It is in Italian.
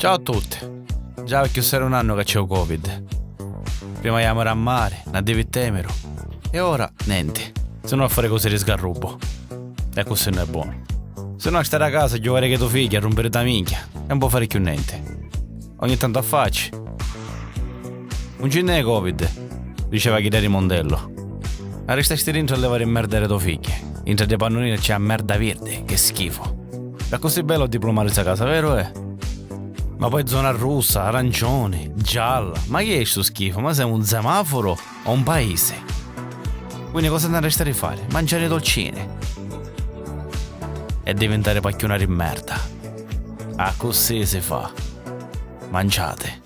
Ciao a tutti. Già perché sarà un anno che c'è il Covid. Prima iamo a mare, non devi temere. E ora, niente. Se no a fare cose di sgarrubo. E questo non è buono. Se no stare a casa a giocare con tuo figlio a rompere da minchia. E non può fare più niente. Ogni tanto affacci. Non ce n'è Covid, diceva Chideri Mondello. Ma restasti dentro a levare merda alle tue figlie. Intra dei pannolini c'è merda verde, che schifo. È così bello diplomare questa casa, vero Ma poi zona rossa, arancione, gialla. Ma che è sto schifo? Ma siamo un semaforo o un paese? Quindi cosa ne resta di fare? Mangiare dolcine e diventare pacchionari in merda. Ah, così si fa. Mangiate.